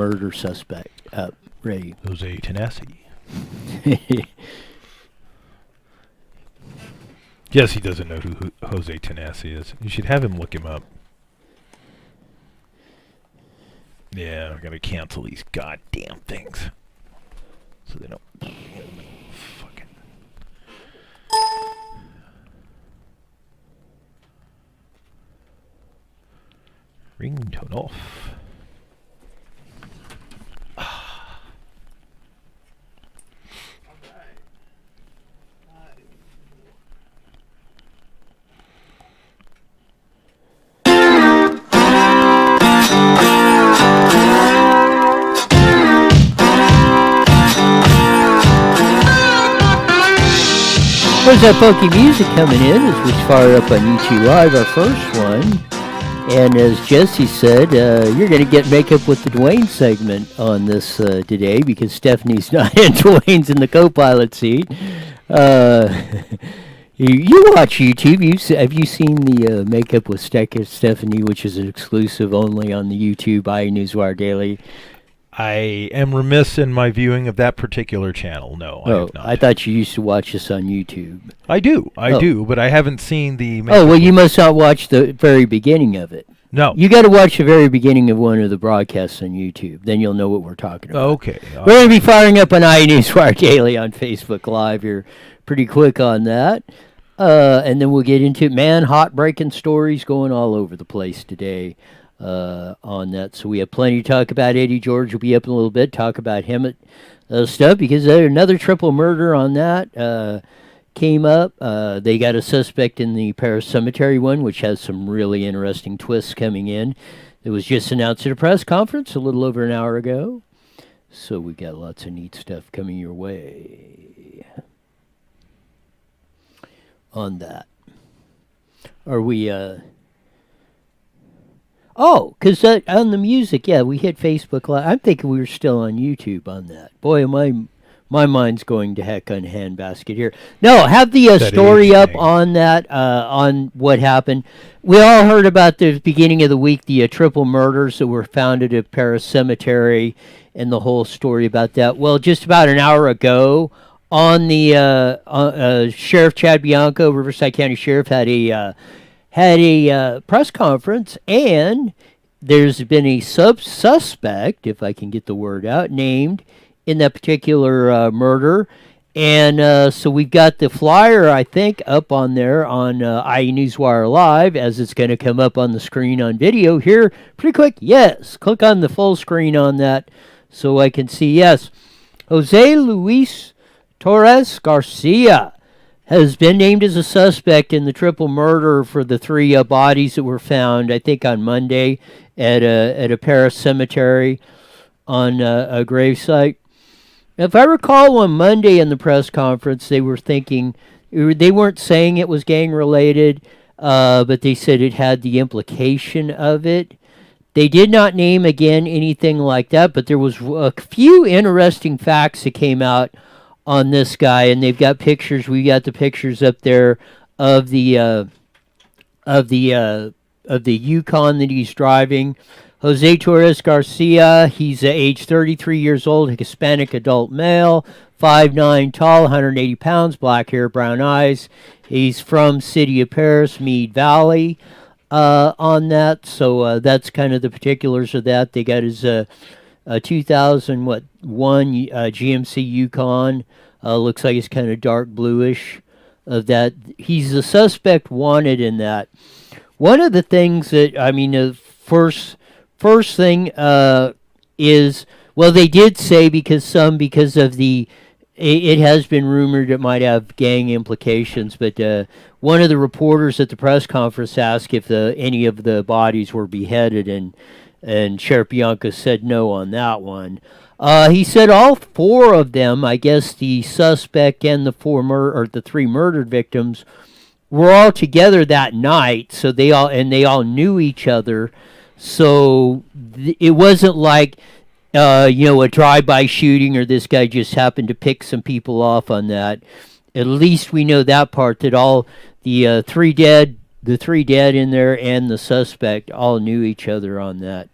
murder suspect up, Ray. Jose Tenassi. Yes, he doesn't know who Jose Tenassi is. You should have him look him up. Yeah, we're gonna cancel these goddamn things. So they don't fucking... Ringtone off. There's that funky music coming in as we fire up on YouTube Live, our first one. And as Jesse said, you're going to get Makeup with the DUANE segment on this today because Stephanie's not in. DUANE's in the co-pilot seat. You watch YouTube. Have you seen the Makeup with Stephanie, which is an exclusive only on the YouTube Newswire Daily? I am remiss in my viewing of that particular channel. No, I have not. I thought you used to watch this on YouTube. I do, but I haven't seen the... You must not watch the very beginning of it. No. You got to watch the very beginning of one of the broadcasts on YouTube. Then you'll know what we're talking about. Okay. We're going to be firing up an Newswire Daily on Facebook Live. You're pretty quick on that. And then we'll get into, hot breaking stories going all over the place today. On that, so we have plenty to talk about. Eddie George will be up in a little bit, talk about HEMET stuff, because another triple murder on that came up. They got a suspect in the Paris Cemetery one, which has some really interesting twists coming in. It was just announced at a press conference a little over an hour ago, so we got lots of neat stuff coming your way on that. Are we because on the music, we hit Facebook Live. I'm thinking we were still on YouTube on that. Boy, my mind's going to heck on handbasket here. No, have the story up on that, on what happened. We all heard about the beginning of the week, the triple murders that were found at a Paris cemetery and the whole story about that. Well, just about an hour ago, on the Sheriff Chad Bianco, Riverside County Sheriff, had a press conference, and there's been a suspect, if I can get the word out, named in that particular murder. And so we've got the flyer, I think, up on there on Newswire Live, as it's going to come up on the screen on video here pretty quick. Yes, click on the full screen on that so I can see. Yes, Jose Luis Torres Garcia has been named as a suspect in the triple murder for the three bodies that were found, I think, on Monday at a Paris cemetery on a gravesite. If I recall, on Monday in the press conference, they were thinking, they weren't saying it was gang-related, but they said it had the implication of it. They did not name, again, anything like that, but there was a few interesting facts that came out on this guy, and they've got pictures. We got the pictures up there of the Yukon that he's driving. Jose Torres Garcia, he's age 33 years old, a Hispanic adult male, 5'9", tall, 180 pounds, black hair, brown eyes. He's from City of Paris, Meade Valley, on that. So that's kind of the particulars of that. They got his 2001 GMC Yukon. Looks like it's kind of dark bluish. Of that, he's the suspect wanted in that. One of the things that, the first thing is, well, they did say because of the, it has been rumored it might have gang implications, but one of the reporters at the press conference asked if any of the bodies were beheaded, and Sheriff Bianco said no on that one. He said all four of them, I guess the suspect and the three murdered victims, were all together that night, so they all knew each other. So it wasn't like a drive-by shooting, or this guy just happened to pick some people off on that. At least we know that part, that all the three dead in there and the suspect all knew each other on that.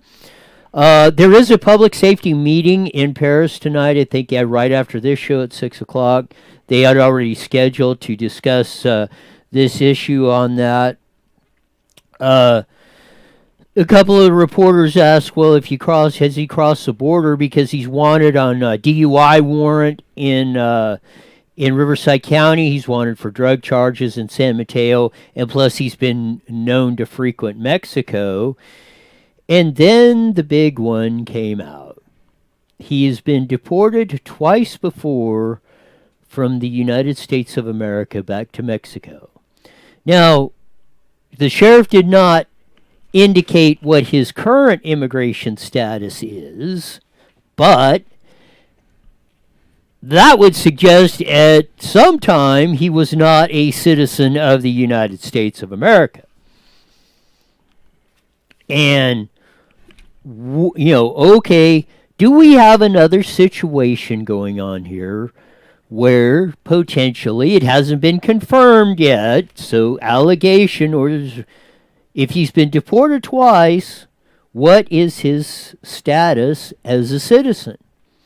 There is a public safety meeting in Paris tonight. I think right after this show at 6:00. They had already scheduled to discuss this issue on that. A couple of reporters asked, well, if has he crossed the border, because he's wanted on a DUI warrant in Riverside County. He's wanted for drug charges in San Mateo, and plus he's been known to frequent Mexico. And then the big one came out. He has been deported twice before from the United States of America back to Mexico. Now, the sheriff did not indicate what his current immigration status is, but that would suggest at some time he was not a citizen of the United States of America. And, okay, do we have another situation going on here where potentially it hasn't been confirmed yet, so allegation, or if he's been deported twice, what is his status as a citizen?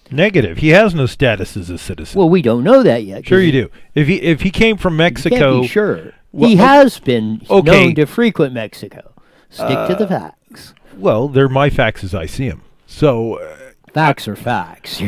Negative. He has no status as a citizen. Well, we don't know that yet. Sure you do. If he came from Mexico... You can't be sure. Well, he has been known to frequent Mexico. Stick to the facts. Well, they're my facts as I see them. So... facts are facts.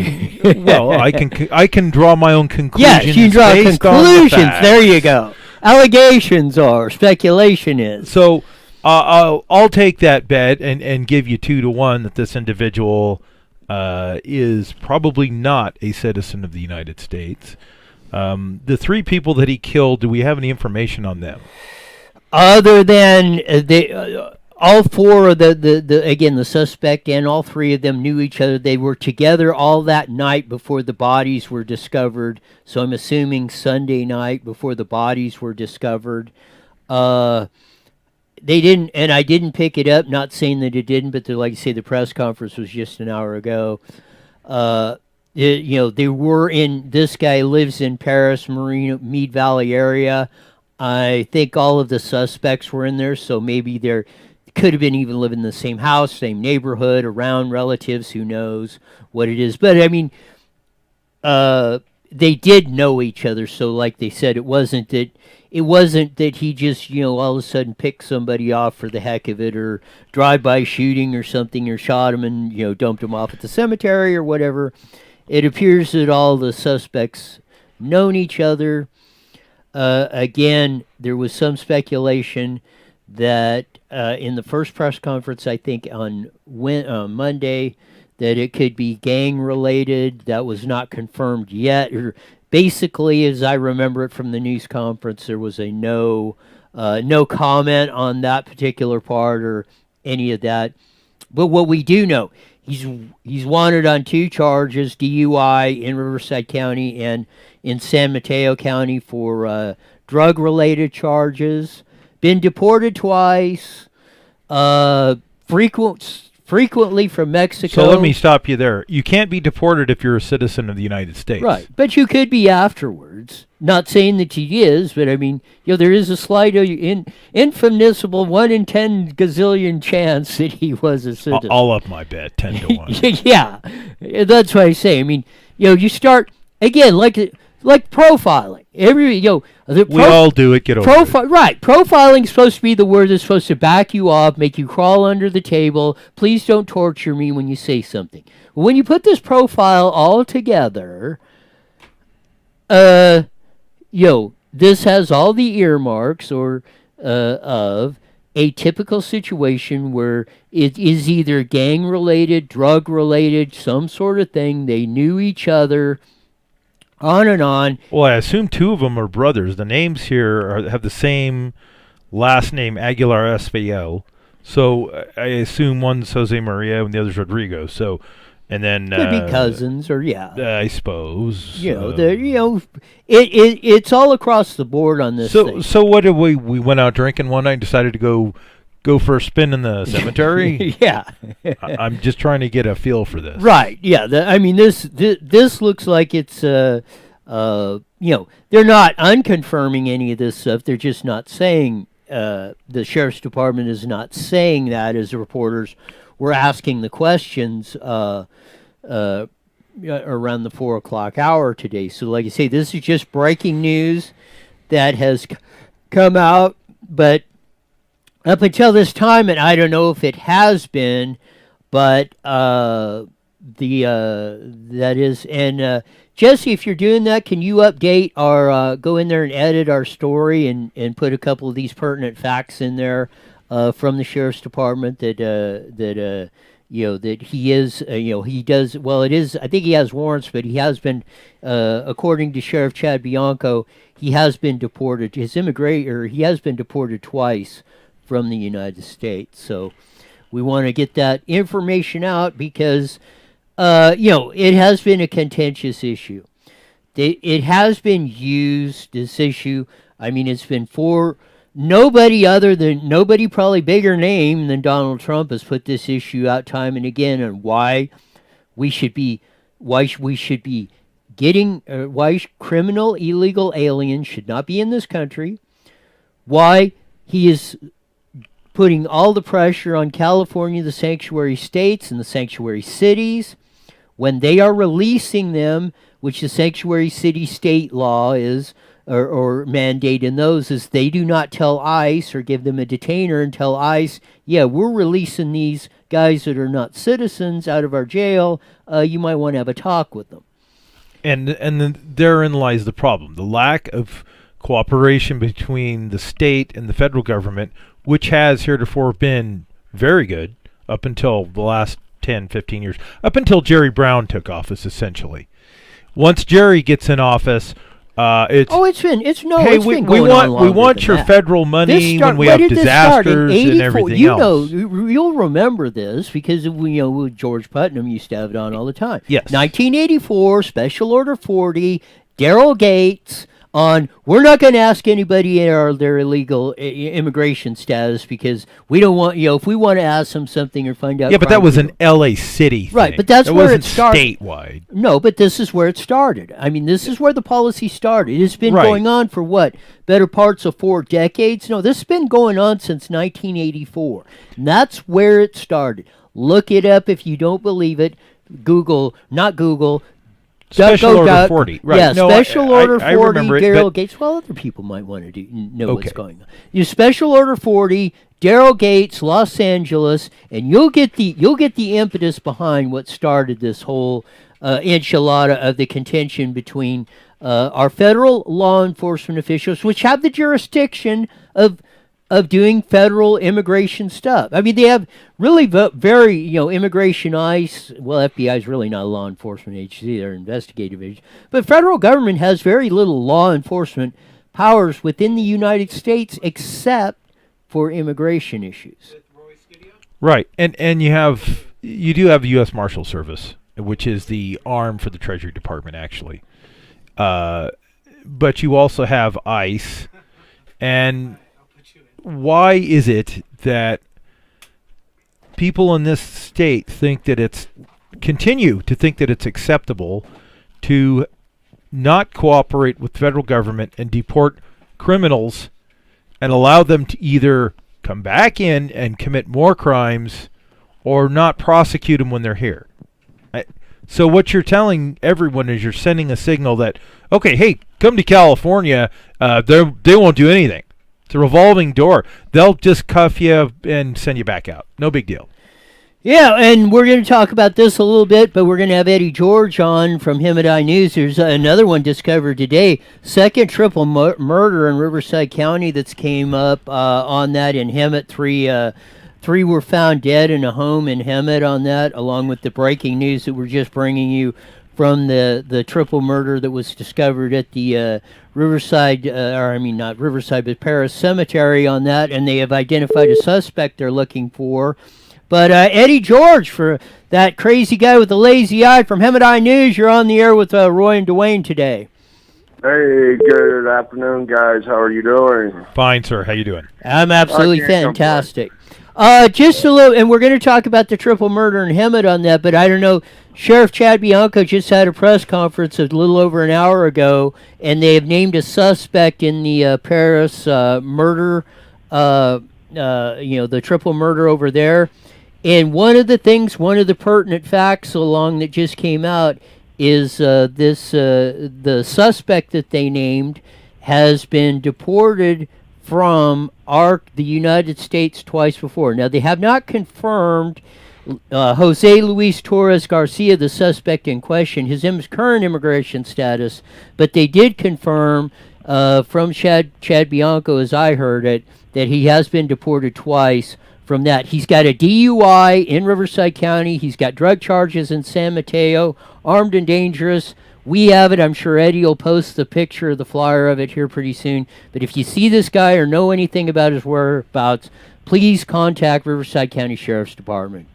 Well, I can draw my own conclusions. Yes, you draw conclusions. There you go. Allegations are, speculation is. So I'll take that bet and give you 2-1 that this individual is probably not a citizen of the United States. The 3 people that he killed, do we have any information on them? Other than all 4 of the suspect and all 3 of them knew each other. They were together all that night before the bodies were discovered. So I'm assuming Sunday night before the bodies were discovered. They didn't, and I didn't pick it up, not saying that it didn't, but like I say, the press conference was just an hour ago. They were in, this guy lives in Paris, Mead Valley area. I think all of the suspects were in there, so maybe they're could have been even living in the same house, same neighborhood, around relatives, who knows what it is. But, I mean, they did know each other, so like they said, it wasn't that he just, all of a sudden picked somebody off for the heck of it, or drive-by shooting or something, or shot him and, dumped him off at the cemetery or whatever. It appears that all the suspects known each other. Again, there was some speculation that in the first press conference, I think on Monday, that it could be gang-related. That was not confirmed yet. Or basically, as I remember it from the news conference, there was a no comment on that particular part or any of that. But what we do know, he's wanted on 2 charges, DUI in Riverside County and in San Mateo County for drug-related charges. Been deported twice, frequently from Mexico. So let me stop you there. You can't be deported if you're a citizen of the United States. Right, but you could be afterwards. Not saying that he is, but I mean, there is a slight, infinitesimal 1 in 10 gazillion chance that he was a citizen. I'll up my bet, 10-1. Yeah, that's what I say. I mean, you start, again, like profiling. We all do it. Get over it. Right. Profiling is supposed to be the word that's supposed to back you up, make you crawl under the table. Please don't torture me when you say something. When you put this profile all together, this has all the earmarks of a typical situation where it is either gang-related, drug-related, some sort of thing. They knew each other. On and on. Well, I assume 2 of them are brothers. The names here have the same last name, Aguilar Esfayel. So I assume one's Jose Maria and the other's Rodrigo. So, and then could be cousins, or I suppose. It's all across the board on this thing. So what did we went out drinking one night and decided to go for a spin in the cemetery? Yeah. I'm just trying to get a feel for this. Right. Yeah. This looks like it's they're not unconfirming any of this stuff. They're just not saying, the sheriff's department is not saying that, as the reporters we're asking the questions around the 4 o'clock hour today. So like I say, this is just breaking news that has come out, but up until this time, and I don't know if it has been, but that is, and Jesse, if you're doing that, can you update our, go in there and edit our story and put a couple of these pertinent facts in there from the sheriff's department that that he is, he does, well, it is, I think he has warrants, but he has been, according to Sheriff Chad Bianco, he has been deported, he has been deported twice from the United States. So we want to get that information out because, it has been a contentious issue. It has been used, this issue, I mean, it's been for nobody probably bigger name than Donald Trump has put this issue out time and again on why we should be getting, why criminal illegal aliens should not be in this country, why he is putting all the pressure on California, the sanctuary states and the sanctuary cities, when they are releasing them, which the sanctuary city state law is, or mandate in those, is they do not tell ICE or give them a detainer and tell ICE, yeah, we're releasing these guys that are not citizens out of our jail. You might want to have a talk with them. And then therein lies the problem, the lack of cooperation between the state and the federal government, which has heretofore been very good up until the last 10, 15 years, up until Jerry Brown took office, essentially. Once Jerry gets in office, we want your federal money when we have disasters and everything else. You'll remember this because George Putnam used to have it on all the time. Yes. 1984, Special Order 40, Daryl Gates on, we're not going to ask anybody their illegal immigration status because we don't want, if we want to ask them something or find out. Yeah, but that was an L.A. City thing. Right, but that's where it started. Statewide. No, but this is where it started. I mean, this is where the policy started. It's been going on for what? Better parts of 4 decades? No, this has been going on since 1984. And that's where it started. Look it up if you don't believe it. Not Google. Special Order 40. Right. Yeah, no, Special Order 40, Daryl Gates. Well, other people might want to know what's going on. You Special Order 40, Daryl Gates, Los Angeles, and you'll get the impetus behind what started this whole enchilada of the contention between our federal law enforcement officials, which have the jurisdiction of doing federal immigration stuff. I mean, they have really very, immigration, ICE, well, FBI is really not a law enforcement agency, they're an investigative agency, but federal government has very little law enforcement powers within the United States except for immigration issues. Right, and you do have the U.S. Marshal Service, which is the arm for the Treasury Department, actually. But you also have ICE, and why is it that people in this state continue to think that it's acceptable to not cooperate with the federal government and deport criminals and allow them to either come back in and commit more crimes or not prosecute them when they're here? So what you're telling everyone is you're sending a signal that, okay, hey, come to California, they won't do anything. It's a revolving door. They'll just cuff you and send you back out. No big deal. Yeah, and we're going to talk about this a little bit, but we're going to have Eddie George on from HEMET News. There's another one discovered today. Second triple murder in Riverside County that's came up on that in HEMET. Three were found dead in a home in HEMET on that, along with the breaking news that we're just bringing you from the triple murder that was discovered at the Riverside, not Riverside, but Paris Cemetery on that, and they have identified a suspect they're looking for. But Eddie George, for that crazy guy with the lazy eye from HEMET News, you're on the air with Roy and DUANE today. Hey, good afternoon, guys. How are you doing? Fine, sir. How you doing? I'm absolutely fantastic. Just a little, and we're going to talk about the triple murder in HEMET on that, but I don't know. Sheriff Chad Bianco just had a press conference a little over an hour ago, and they have named a suspect in the Paris murder, the triple murder over there. And one of the pertinent facts along that just came out is the suspect that they named has been deported from the United States twice before. Now, they have not confirmed Jose Luis Torres Garcia, the suspect in question, his current immigration status, but they did confirm from Chad Bianco, as I heard it, that he has been deported twice from that. He's got a DUI in Riverside County. He's got drug charges in San Mateo, armed and dangerous. We have it. I'm sure Eddie will post the picture, the flyer of it here pretty soon. But if you see this guy or know anything about his whereabouts, please contact Riverside County Sheriff's Department.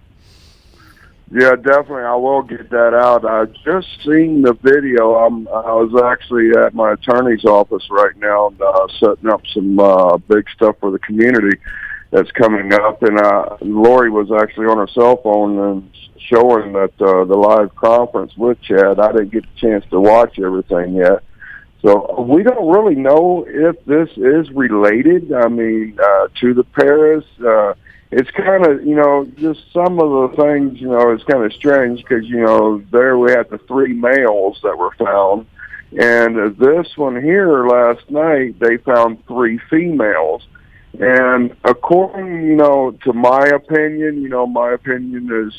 Yeah, definitely. I will get that out. I just seen the video. I was actually at my attorney's office right now, setting up some big stuff for the community that's coming up. And Lori was actually on her cell phone and showing that the live conference with Chad. I didn't get a chance to watch everything yet. So we don't really know if this is related, to the Paris. It's kind of, just some of the things, it's kind of strange because, there we had the 3 males that were found. And this one here last night, they found 3 females. And according, to my opinion is,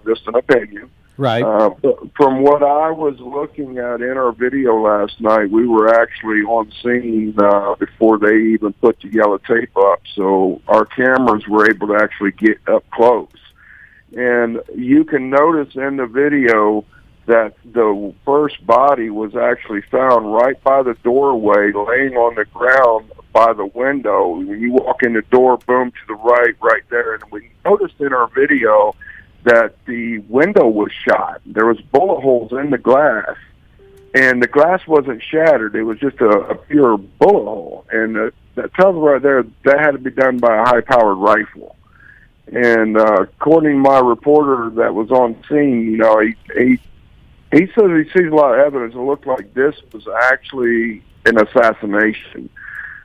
just an opinion. Right. From what I was looking at in our video last night, we were actually on scene before they even put the yellow tape up, so our cameras were able to actually get up close. And you can notice in the video that the first body was actually found right by the doorway, laying on the ground by the window. When you walk in the door, boom, to the right there. And we noticed in our video that the window was shot. There was bullet holes in the glass, and the glass wasn't shattered. It was just a pure bullet hole. And that tells me right there that had to be done by a high-powered rifle. And according to my reporter that was on scene, he says he sees a lot of evidence. It looked like this was actually an assassination.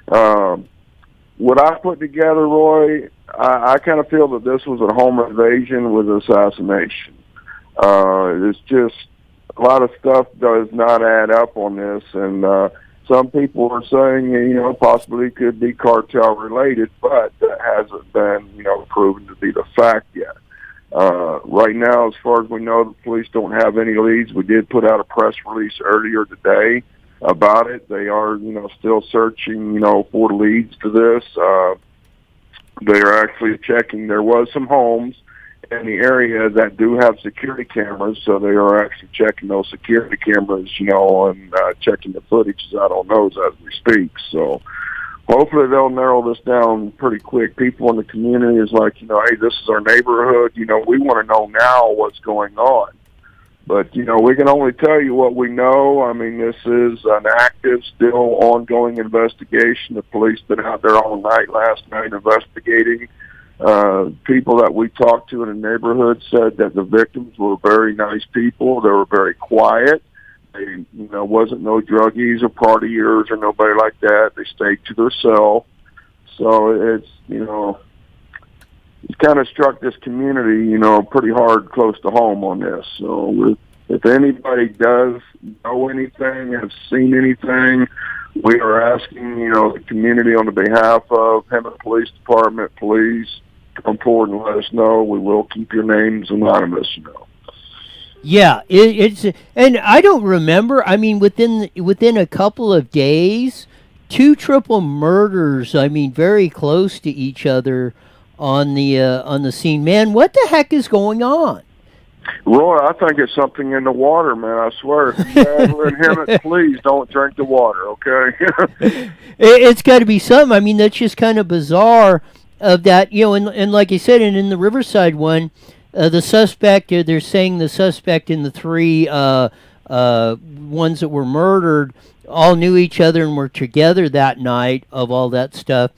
What I put together, Roy, I kind of feel that this was a home invasion with assassination. It's just a lot of stuff does not add up on this, and some people are saying, possibly could be cartel related, but that hasn't been, proven to be the fact yet. Right now, as far as we know, the police don't have any leads. We did put out a press release earlier today about it. They are, still searching, for leads to this. They are actually checking. There was some homes in the area that do have security cameras, so they are actually checking those security cameras, and checking the footage out on those as we speak. So hopefully they'll narrow this down pretty quick. People in the community is like, hey, this is our neighborhood. We want to know now what's going on. But, we can only tell you what we know. This is an active, still ongoing investigation. The police been out there all night last night investigating. People that we talked to in the neighborhood said that the victims were very nice people. They were very quiet. They, wasn't no druggies or partiers or nobody like that. They stayed to themselves. So it's, it's kind of struck this community, pretty hard close to home on this. So if anybody does know anything, have seen anything, we are asking, the community on the behalf of HEMET Police Department, please come forward and let us know. We will keep your names anonymous, Yeah, it's, and I don't remember. Within a couple of days, 2 triple murders. Very close to each other on the scene. Man, what the heck is going on? Roy, I think it's something in the water, man. I swear. If you're in Hemet, please don't drink the water, okay? It's got to be something. That's just kind of bizarre. Of that, and like I said, and in the Riverside one. The suspect, they're saying the suspect in the 3 ones that were murdered all knew each other and were together that night of all that stuff.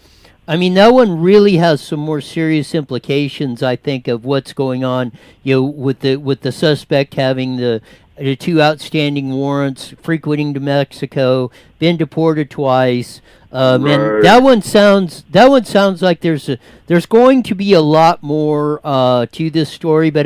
That one really has some more serious implications, I think, of what's going on, with the suspect having the 2 outstanding warrants, frequenting to Mexico, been deported twice. And Right. that one sounds like there's going to be a lot more to this story, but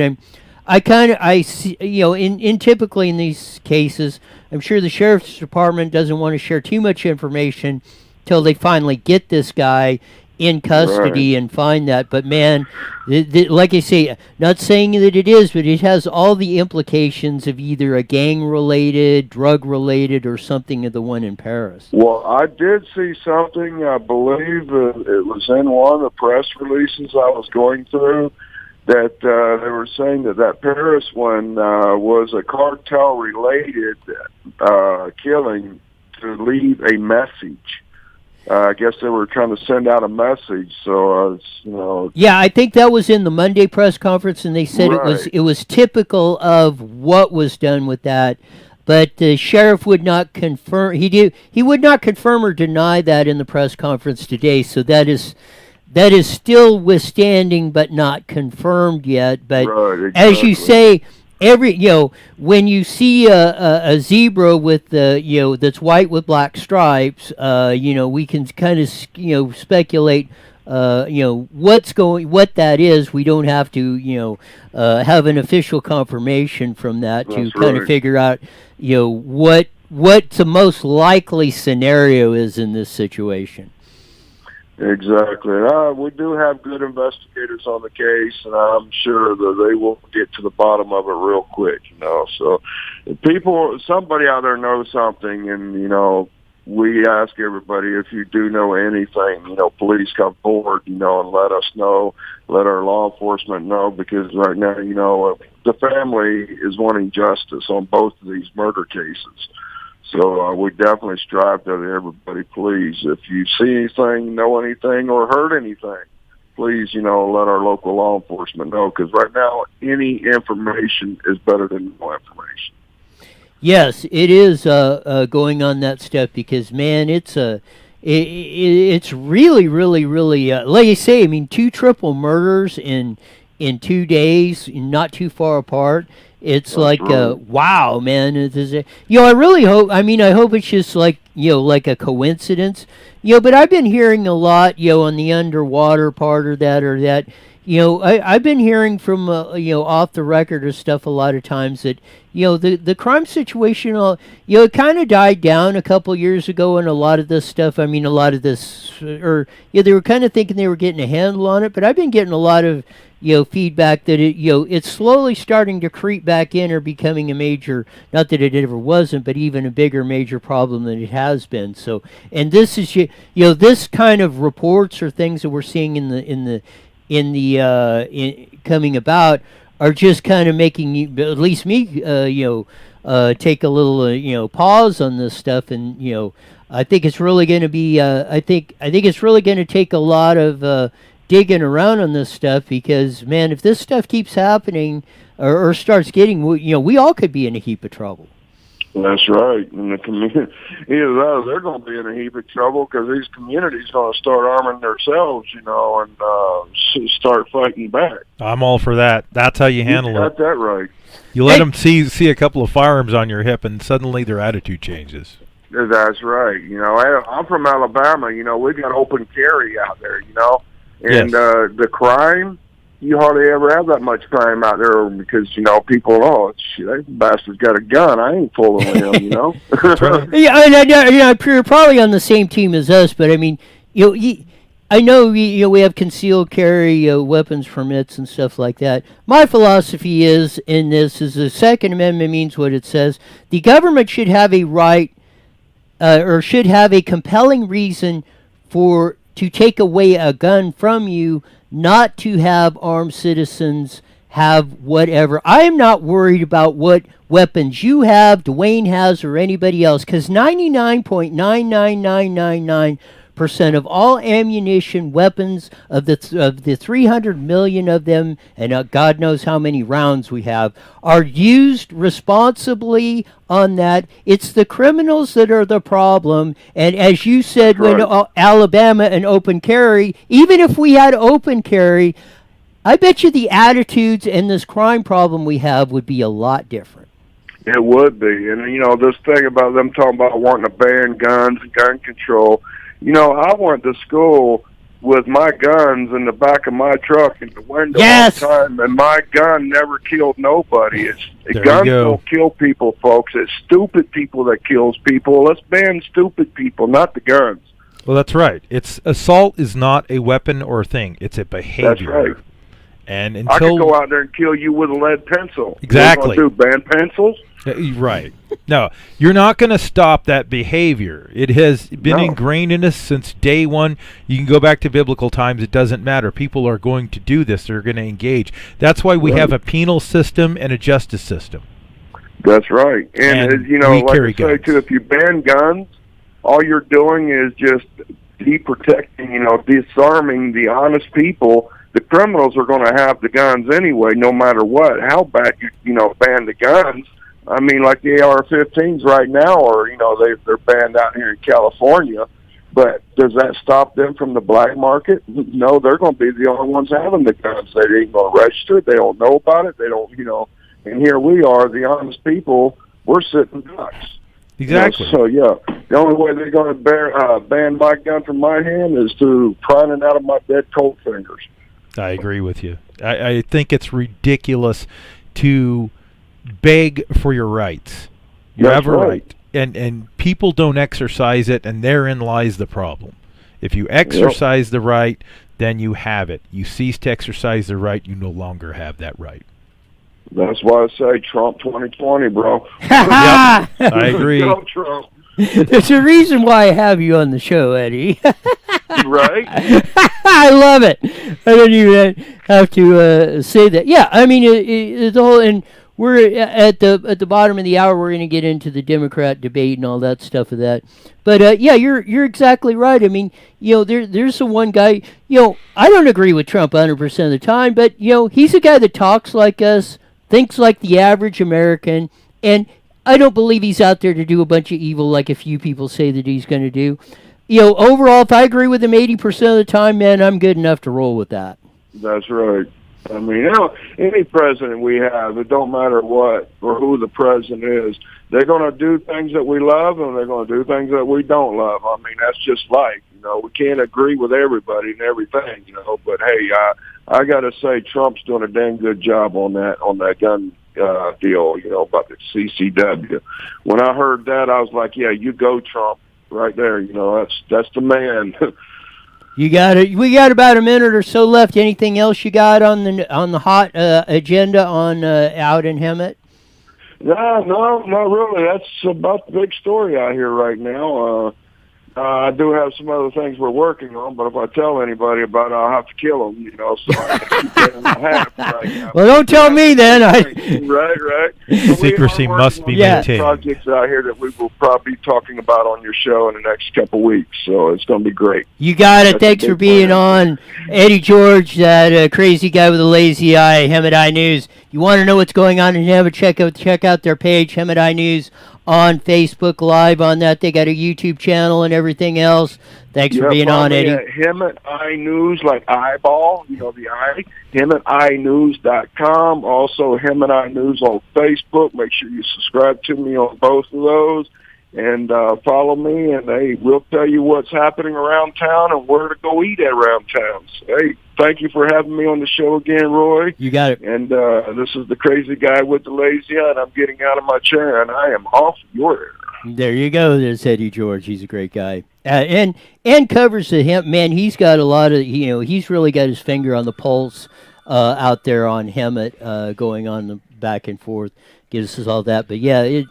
I see, in typically in these cases, I'm sure the sheriff's department doesn't want to share too much information till they finally get this guy in custody Right. and find that. But man, like I say, not saying that it is, but it has all the implications of either a gang-related, drug-related, or something of the one in Paris. Well, I did see something. I believe it was in one of the press releases I was going through that they were saying that Paris one was a cartel-related killing to leave a message. I guess they were trying to send out a message. So, Yeah, I think that was in the Monday press conference, and they said Right. it was typical of what was done with that. But the sheriff would not confirm. He would not confirm or deny that in the press conference today. So that is still withstanding, but not confirmed yet. But Right, as you exactly. say, when you see a zebra with that's white with black stripes, we can kind of speculate. What that is. We don't have to have an official confirmation from that to That's kind of right. figure out what the most likely scenario is in this situation. Exactly. We do have good investigators on the case, and I'm sure that they will get to the bottom of it real quick. So if somebody out there knows something, and we ask everybody, if you do know anything, please come forward, and let us know, let our law enforcement know, because right now, the family is wanting justice on both of these murder cases. So we definitely strive to everybody, please, if you see anything, know anything, or heard anything, please, let our local law enforcement know, because right now, any information is better than no information. Yes, it is going on that step because man, it's really, really, really like you say. I mean, two triple murders in 2 days, not too far apart. It's That's like right. wow, man. I really hope. I mean, I hope it's just like like a coincidence. But I've been hearing a lot, on the underwater part or that. I've been hearing from off the record or stuff a lot of times that the crime situation it kind of died down a couple years ago, and a lot of this stuff. I mean, a lot of this, or they were kind of thinking they were getting a handle on it, but I've been getting a lot of feedback that it's slowly starting to creep back in or becoming a major, not that it ever wasn't, but even a bigger major problem than it has been. So, and this is this kind of reports or things that we're seeing coming about are just kind of making you, at least me, take a little, pause on this stuff, and I think it's really going to be, I think it's really going to take a lot of digging around on this stuff because, man, if this stuff keeps happening or starts getting, we all could be in a heap of trouble. That's right. And the community, either that or they're going to be in a heap of trouble because these communities going to start arming themselves, and start fighting back. I'm all for that. That's how you You handle got it. that right. You let them see a couple of firearms on your hip, and suddenly their attitude changes. That's right. I'm from Alabama. We got open carry out there, and Yes. the crime, you hardly ever have that much crime out there because, people, shit, that bastard's got a gun. I ain't fooling with him, That's right. Yeah, you're probably on the same team as us, but I mean, I know we have concealed carry weapons permits and stuff like that. My philosophy is the Second Amendment means what it says. The government should have a right or should have a compelling reason to take away a gun from you, not to have armed citizens have whatever. I am not worried about what weapons you have, DUANE has, or anybody else, because 99.99999% of all ammunition, weapons, of the 300 million of them, and God knows how many rounds we have, are used responsibly on that. It's the criminals that are the problem. And as you said, Right. when Alabama and open carry, even if we had open carry, I bet you the attitudes and this crime problem we have would be a lot different. It would be. And, this thing about them talking about wanting to ban guns and gun control, I went to school with my guns in the back of my truck in the window Yes! all the time, and my gun never killed nobody. There Guns you go. don't kill people, folks. It's stupid people that kills people. Let's ban stupid people, not the guns. Well, that's right. Assault is not a weapon or a thing. It's a behavior. That's right. And I could until go out there and kill you with a lead pencil. Exactly. What are you gonna do, ban pencils? Right. No, you're not going to stop that behavior. It has been No. ingrained in us since day one. You can go back to biblical times. It doesn't matter. People are going to do this. They're going to engage. That's why we Right. have a penal system and a justice system. That's right. And we like I carry say, guns. too, if you ban guns, all you're doing is just de-protecting, disarming the honest people. The criminals are going to have the guns anyway, no matter what. How bad you ban the guns. I mean, like the AR-15s right now, or they're banned out here in California. But does that stop them from the black market? No, they're going to be the only ones having the guns. They ain't going to register. They don't know about it. They don't, And here we are, the honest people. We're sitting ducks. Exactly. So the only way they're going to ban my gun from my hand is to prying it out of my dead cold fingers. I agree with you. I think it's ridiculous to beg for your rights. You That's have a right. right. And people don't exercise it, and therein lies the problem. If you exercise the right, then you have it. You cease to exercise the right, you no longer have that right. That's why I say Trump 2020, bro. Yep, I agree. Go Trump. There's a reason why I have you on the show, Eddie. Right? I love it. I don't even have to say that. Yeah, I mean, it's all, and we're at the bottom of the hour. We're going to get into the Democrat debate and all that stuff of that. But you're exactly right. I mean, there's the one guy. I don't agree with Trump 100% of the time, but he's a guy that talks like us, thinks like the average American, and I don't believe he's out there to do a bunch of evil like a few people say that he's going to do. Overall, if I agree with him 80% of the time, man, I'm good enough to roll with that. That's right. I mean, any president we have, it don't matter what or who the president is, they're going to do things that we love and they're going to do things that we don't love. I mean, that's just life. We can't agree with everybody and everything, But hey, I got to say, Trump's doing a dang good job on that gun deal, about the CCW. When I heard that, I was like, yeah, you go, Trump, right there. That's the man. You got it. We got about a minute or so left. Anything else you got on the hot agenda on out in HEMET? No, not really. That's about the big story out here right now. I do have some other things we're working on, but if I tell anybody about it, I'll have to kill them, So I keep that in the hat right now. Well, don't tell me then. Right. Secrecy must be maintained. Projects out here that we will probably be talking about on your show in the next couple weeks, so it's going to be great. You got it. That's Thanks a for big being plan. on. Eddie George, that crazy guy with a lazy eye, HEMET Eye News. You want to know what's going on in HEMET, check out their page, HEMET Eye News, on Facebook Live on that. They got a YouTube channel and everything else. Thanks for being on, Eddie. HEMET Eye News, like eyeball, the eye, HEMETEyeNews.com. Also, HEMET Eye News on Facebook. Make sure you subscribe to me on both of those. And follow me, and hey, we'll tell you what's happening around town and where to go eat around town. So, hey, thank you for having me on the show again, Roy. You got it. And this is the crazy guy with the lazy eye, and I'm getting out of my chair, and I am off your air. There you go. There's Eddie George. He's a great guy. And covers the hemp. Man, he's got a lot of, he's really got his finger on the pulse out there on HEMET, going on the back and forth. Gives us all that. But yeah, you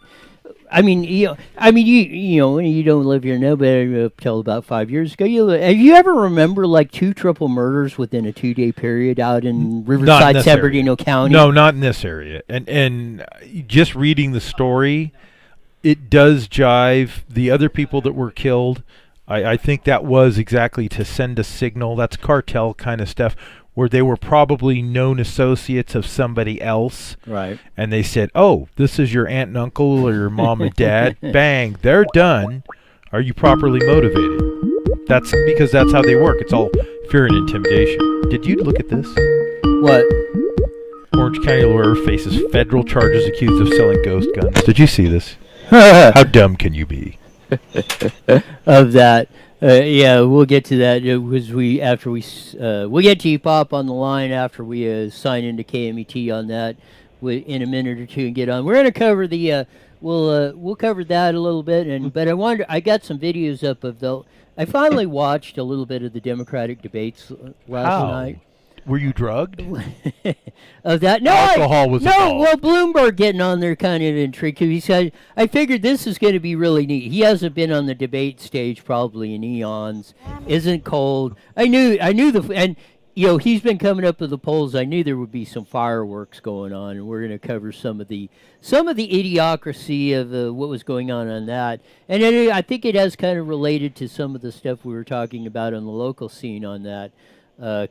don't live here now, but until about 5 years ago, have you ever remember like 2 triple murders within a 2-day period out in Riverside, San Bernardino County? No, not in this area. And just reading the story, it does jive. The other people that were killed, I think that was exactly to send a signal. That's cartel kind of stuff, where they were probably known associates of somebody else. Right. And they said, oh, this is your aunt and uncle or your mom and dad. Bang, they're done. Are you properly motivated? That's because that's how they work. It's all fear and intimidation. Did you look at this? What? Orange County lawyer faces federal charges accused of selling ghost guns. Did you see this? How dumb can you be? Of that. Yeah, we'll get to that because we'll get to you, Pop, on the line after we sign into KMET on that in a minute or two and get on. We're going to cover the we'll cover that a little bit, but I got some videos up of I finally watched a little bit of the Democratic debates last night. Were you drugged? Of that? No, alcohol was involved. Well, Bloomberg getting on there kind of intrigued because he said, I figured this is going to be really neat. He hasn't been on the debate stage probably in eons. Isn't cold. I knew and he's been coming up with the polls. I knew there would be some fireworks going on, and we're going to cover some of the idiocracy of what was going on that. And I think it has kind of related to some of the stuff we were talking about on the local scene on that.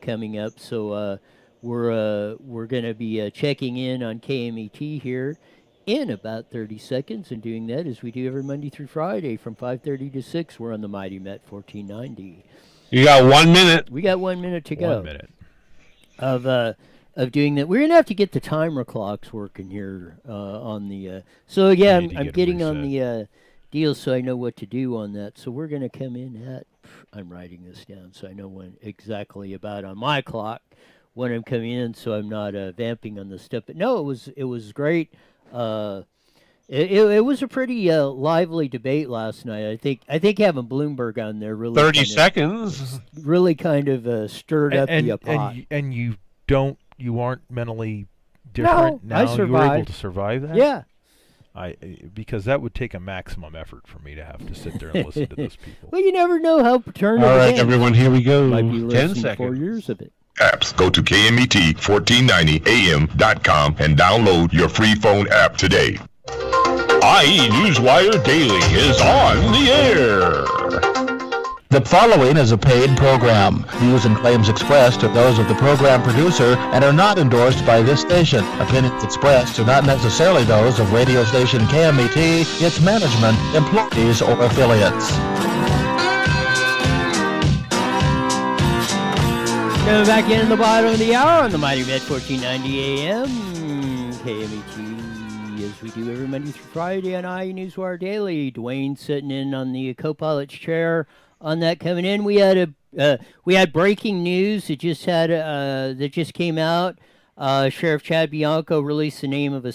Coming up, so we're going to be checking in on KMET here in about 30 seconds, and doing that as we do every Monday through Friday from 5:30 to 6. We're on the Mighty Met 1490. You got 1 minute. We got 1 minute to go. 1 minute of doing that. We're gonna have to get the timer clocks working here on the. So yeah, I'm getting on the deal so I know what to do on that. So we're gonna come in at. I'm writing this down so I know when exactly about on my clock when I'm coming in, so I'm not vamping on the stuff. But no, it was great. It was a pretty lively debate last night. I think having Bloomberg on there really 30 seconds really kind of stirred up the pot. And you aren't mentally different now. I survived. You were able to survive that. Yeah. Because that would take a maximum effort for me to have to sit there and listen to those people. Well, you never know how paternal. All right, everyone, here we go. Might be 10 seconds. 4 seconds. years of it. Apps. Go to KMET1490am.com and download your free phone app today. IE Newswire Daily is on the air. The following is a paid program. Views and claims expressed are those of the program producer and are not endorsed by this station. Opinions expressed are not necessarily those of radio station KMET, its management, employees, or affiliates. Coming back in the bottom of the hour on the Mighty Met 1490 AM, KMET, as we do every Monday through Friday on IE Newswire Daily. Dwayne sitting in on the co-pilot's chair. On that coming in, we had breaking news that just came out. Sheriff Chad Bianco released the name of a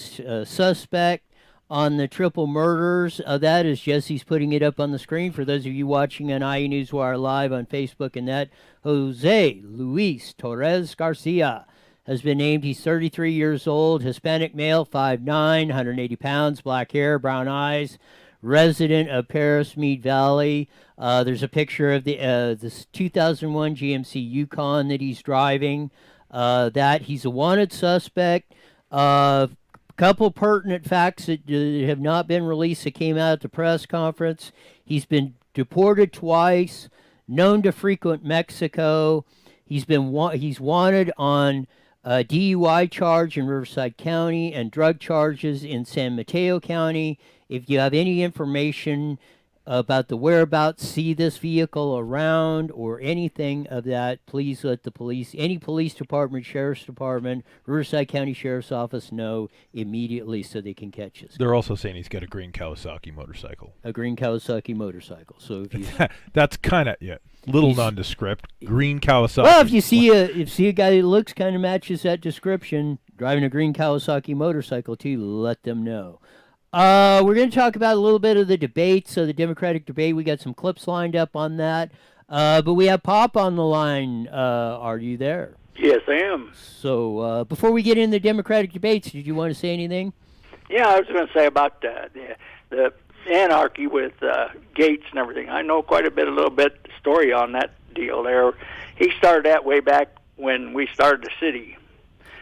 suspect on the triple murders. That is Jesse's putting it up on the screen for those of you watching on IE Newswire Live on Facebook and that. Jose Luis Torres Garcia has been named. He's 33 years old, Hispanic male, 5'9", 180 pounds, black hair, brown eyes. Resident of Paris Mead Valley. There's a picture of this 2001 GMC Yukon that he's driving. That he's a wanted suspect. Couple pertinent facts that have not been released that came out at the press conference. He's been deported twice. Known to frequent Mexico. He's wanted on a DUI charge in Riverside County and drug charges in San Mateo County. If you have any information about the whereabouts, see this vehicle around, or anything of that, please let the police, any police department, sheriff's department, Riverside County Sheriff's Office know immediately so they can catch us. They're also saying he's got a green Kawasaki motorcycle. A green Kawasaki motorcycle. So if you that's kind of little nondescript. Green Kawasaki. Well, if you see a guy that looks kind of matches that description, driving a green Kawasaki motorcycle too, let them know. We're going to talk about a little bit of the debate. So the Democratic debate, we got some clips lined up on that. But we have Pop on the line. Are you there? Yes, I am. So before we get into the Democratic debates, did you want to say anything? Yeah, I was going to say about the anarchy with Gates and everything. I know quite a little bit story on that deal there. He started that way back when we started the city.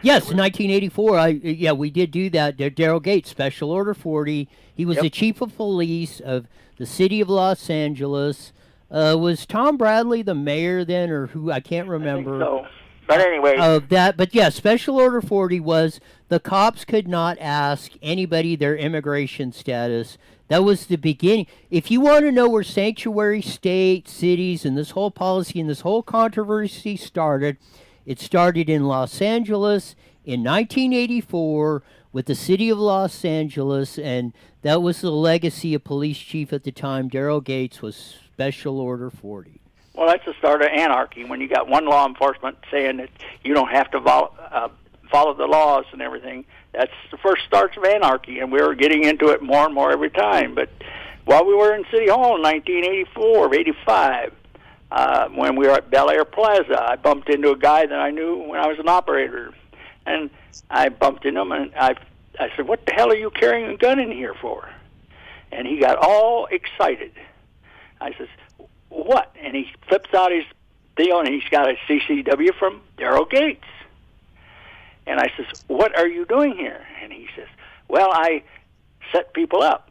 Yes, in 1984. We did do that. Daryl Gates, Special Order 40. He was the chief of police of the city of Los Angeles. Was Tom Bradley the mayor then, or who? I can't remember. I think so. But anyway. Of that, but yeah, Special Order 40 was the cops could not ask anybody their immigration status. That was the beginning. If you want to know where sanctuary states, cities, and this whole policy and this whole controversy started, it started in Los Angeles in 1984 with the city of Los Angeles, and that was the legacy of police chief at the time, Daryl Gates, was Special Order 40. Well, that's the start of anarchy when you got one law enforcement saying that you don't have to follow the laws and everything. That's the first starts of anarchy, and we were getting into it more and more every time. But while we were in City Hall in 1984, 85, when we were at Bel Air Plaza, I bumped into a guy that I knew when I was an operator. And I bumped into him, and I said, "What the hell are you carrying a gun in here for?" And he got all excited. I says, "What?" And he flips out his deal, and he's got a CCW from Daryl Gates. And I says, "What are you doing here?" And he says, "Well, I set people up."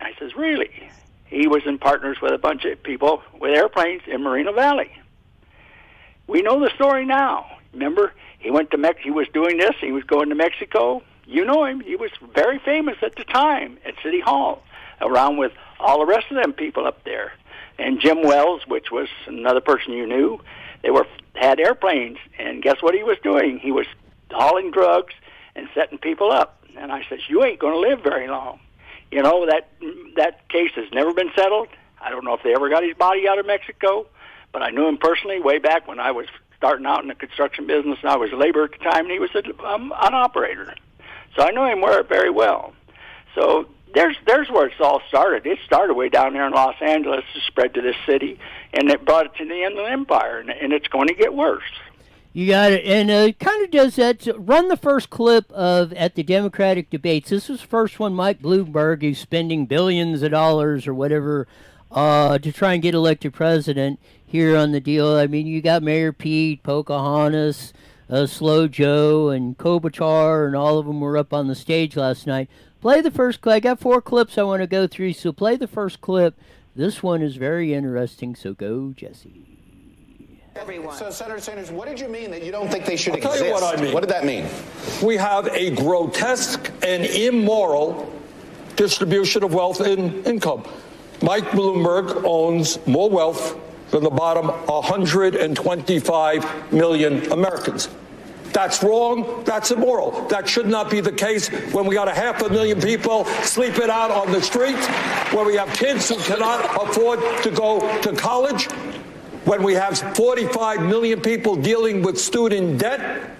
I says, "Really?" He was in partners with a bunch of people with airplanes in Moreno Valley. We know the story now. Remember, he went to He was doing this. He was going to Mexico. You know him. He was very famous at the time at City Hall, around with all the rest of them people up there. And Jim Wells, which was another person you knew, they had airplanes. And guess what he was doing? He was hauling drugs and setting people up. And I said, "You ain't going to live very long." You know, that case has never been settled. I don't know if they ever got his body out of Mexico, but I knew him personally way back when I was starting out in the construction business, and I was a laborer at the time, and he was an operator. So I know him very well. So there's where it's all started. It started way down there in Los Angeles, it spread to this city, and it brought it to the Inland Empire, and it's going to get worse. You got it, and it kind of does that. So run the first clip at the Democratic debates. This was the first one, Mike Bloomberg, who's spending billions of dollars or whatever to try and get elected president here on the deal. I mean, you got Mayor Pete, Pocahontas, Slow Joe, and Kopitar, and all of them were up on the stage last night. Play the first clip. I got 4 clips I want to go through, so play the first clip. This one is very interesting, so go, Jesse. Everyone. So, Senator Sanders, what did you mean that you don't think they should I'll exist? tell you what I mean. What did that mean? We have a grotesque and immoral distribution of wealth and income. Mike Bloomberg owns more wealth than the bottom 125 million Americans. That's wrong. That's immoral. That should not be the case when we got 500,000 people sleeping out on the streets, when we have kids who cannot afford to go to college, when we have 45 million people dealing with student debt.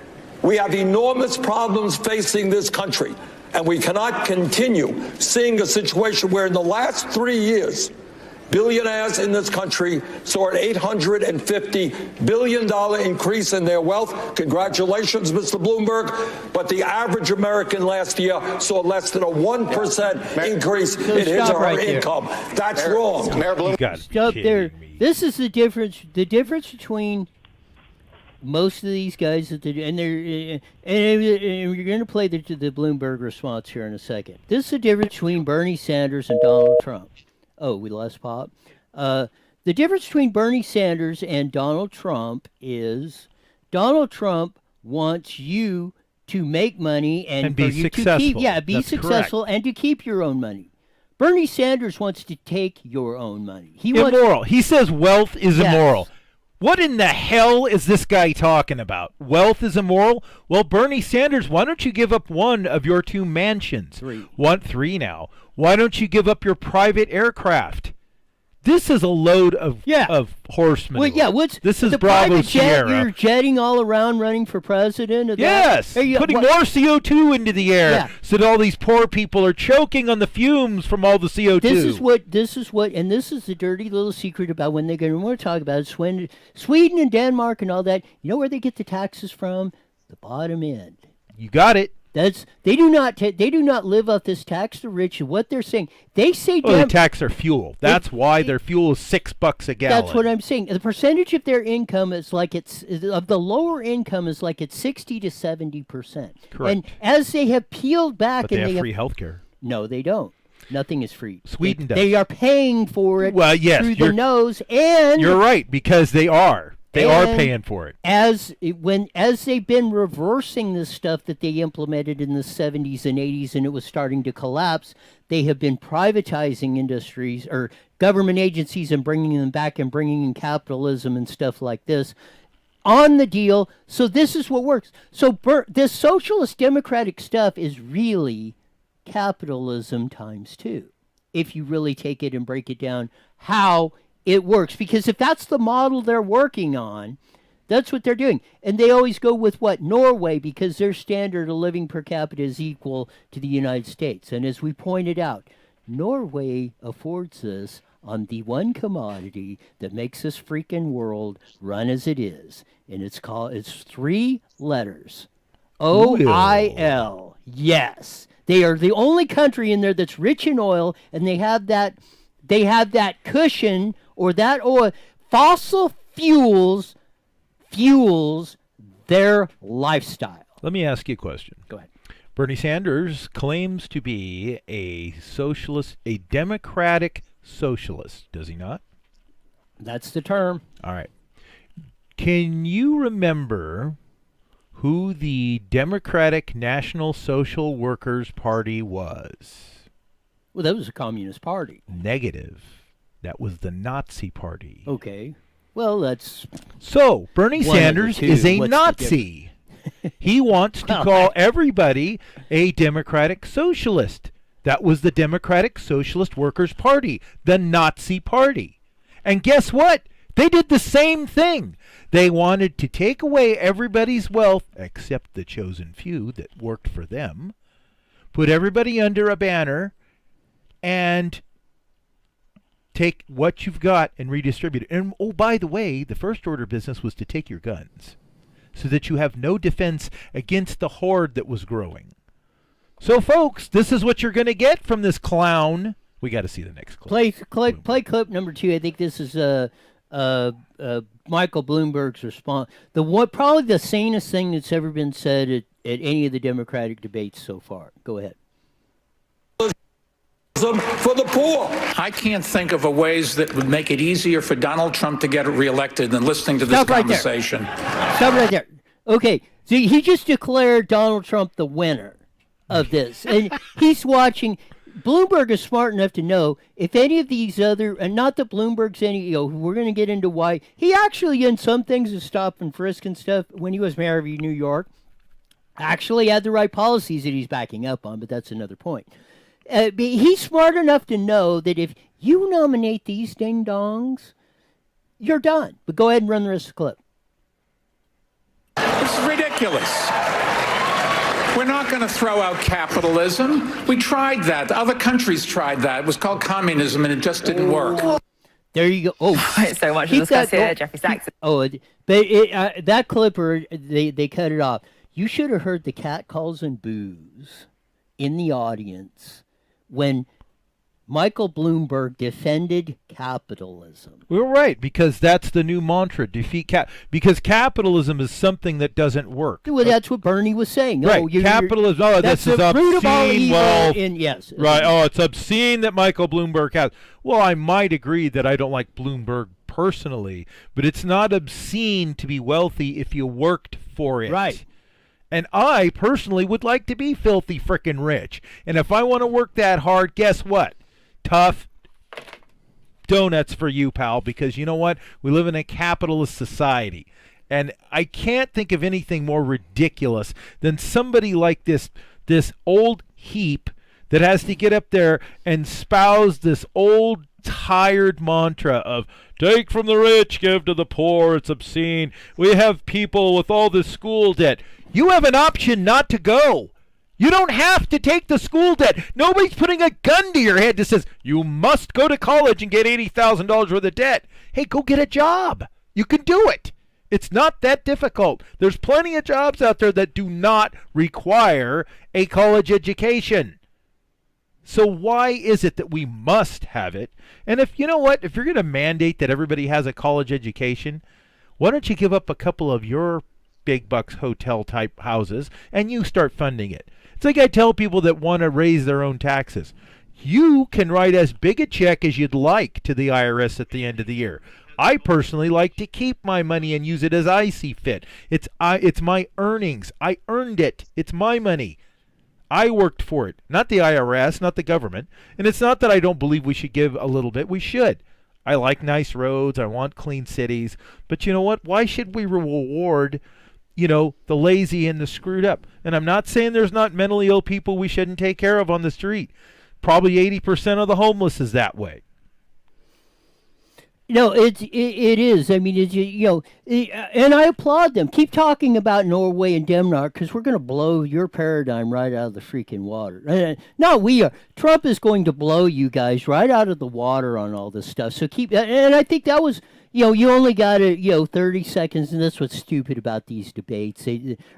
We have enormous problems facing this country, and we cannot continue seeing a situation where in the last 3 years, billionaires in this country saw an $850 billion increase in their wealth. Congratulations, Mr. Bloomberg. But the average American last year saw less than a 1% increase in his or her income. That's wrong. Mayor Bloomberg. Stop there. This is the difference. The difference between most of these guys and you're going to play the Bloomberg response here in a second. This is the difference between Bernie Sanders and Donald Trump. Oh, we lost Pop. The difference between Bernie Sanders and Donald Trump is Donald Trump wants you to make money and be successful. Be That's successful correct. and to keep your own money. Bernie Sanders wants to take your own money. Immoral. He says wealth is immoral. What in the hell is this guy talking about? Wealth is immoral? Well, Bernie Sanders, why don't you give up one of your 2 mansions? 3. 3 now. Why don't you give up your private aircraft? This is a load of horse manure. Well, what's this is the Bravo private jet Sierra. you're jetting all around running for president? Yes, putting more CO2 into the air so that all these poor people are choking on the fumes from all the CO2. This is what, and this is the dirty little secret about when they're going to want to talk about it. When Sweden and Denmark and all that, you know where they get the taxes from? The bottom end. You got it. They do not live off this tax the rich. And what they're saying, they say they tax their fuel. That's why their fuel is $6 a gallon. That's what I'm saying. The percentage of their income is like of the lower income is like it's 60 to 70%. Correct. And as they have peeled back, but they have free health care. No, they don't. Nothing is free. Sweden does. They are paying for it. Well, yes, through the nose, and you're right because they are. They are paying for it. As they've been reversing this stuff that they implemented in the 70s and 80s and it was starting to collapse, they have been privatizing industries or government agencies and bringing them back and bringing in capitalism and stuff like this. on the deal. So this is what works. So this socialist democratic stuff is really capitalism times 2. If you really take it and break it down, how it works. Because if that's the model they're working on, that's what they're doing. And they always go with what? Norway, because their standard of living per capita is equal to the United States. And as we pointed out, Norway affords us on the one commodity that makes this freaking world run as it is. And it's 3 letters. OIL. Yes. They are the only country in there that's rich in oil, and they have that cushion or that oil. Fossil fuels their lifestyle. Let me ask you a question. Go ahead. Bernie Sanders claims to be a socialist, a democratic socialist, does he not? That's the term. All right. Can you remember who the Democratic National Social Workers Party was? Well, that was a communist party. Negative. That was the Nazi Party. Okay. Well, that's... So, Bernie Sanders is a Nazi. He wants to call everybody a democratic socialist. That was the Democratic Socialist Workers Party, the Nazi Party. And guess what? They did the same thing. They wanted to take away everybody's wealth, except the chosen few that worked for them, put everybody under a banner, and take what you've got and redistribute it. And, oh, by the way, the first order of business was to take your guns so that you have no defense against the horde that was growing. So, folks, this is what you're going to get from this clown. We got to see the next clip. Play clip number 2. I think this is Michael Bloomberg's response. Probably the sanest thing that's ever been said at any of the Democratic debates so far. Go ahead. For the poor. I can't think of ways that would make it easier for Donald Trump to get reelected than listening to this conversation. Stop right there. Okay, so he just declared Donald Trump the winner of this. And he's watching. Bloomberg is smart enough to know if any of these other, and not that Bloomberg's any, we're going to get into why. He actually, in some things, is stop and frisk and stuff when he was mayor of New York, actually had the right policies that he's backing up on, but that's another point. He's smart enough to know that if you nominate these ding-dongs, you're done. But go ahead and run the rest of the clip. This is ridiculous. We're not going to throw out capitalism. We tried that. Other countries tried that. It was called communism, and it just didn't work. There you go. Oh, so much to discuss here, Jeffrey Sachs. Oh, but that clipper, they cut it off. You should have heard the catcalls and boos in the audience when Michael Bloomberg defended capitalism. We're right, because that's the new mantra, because capitalism is something that doesn't work. Well, that's what Bernie was saying. Right, capitalism, this is obscene wealth. Yes. Right, it's obscene that Michael Bloomberg has. Well, I might agree that I don't like Bloomberg personally, but it's not obscene to be wealthy if you worked for it. Right. And I personally would like to be filthy frickin' rich. And if I want to work that hard, guess what? Tough donuts for you, pal, because you know what? We live in a capitalist society. And I can't think of anything more ridiculous than somebody like this old heap that has to get up there and spouse this old tired mantra of take from the rich, give to the poor. It's obscene. We have people with all this school debt. You have an option not to go. You don't have to take the school debt. Nobody's putting a gun to your head that says you must go to college and get $80,000 worth of debt. Hey, go get a job. You can do it. It's not that difficult. There's plenty of jobs out there that do not require a college education. So why is it that we must have it? And if you know what, if you're going to mandate that everybody has a college education, why don't you give up a couple of your big bucks hotel type houses and you start funding it? It's like I tell people that want to raise their own taxes. You can write as big a check as you'd like to the IRS at the end of the year. I personally like to keep my money and use it as I see fit. It's my earnings. I earned it. It's my money. I worked for it, not the IRS, not the government. And it's not that I don't believe we should give a little bit. We should. I like nice roads. I want clean cities. But you know what? Why should we reward, the lazy and the screwed up? And I'm not saying there's not mentally ill people we shouldn't take care of on the street. Probably 80% of the homeless is that way. No, it is. I mean, and I applaud them. Keep talking about Norway and Denmark because we're going to blow your paradigm right out of the freaking water. No, we are. Trump is going to blow you guys right out of the water on all this stuff. So and I think that was, you only got 30 seconds, and that's what's stupid about these debates,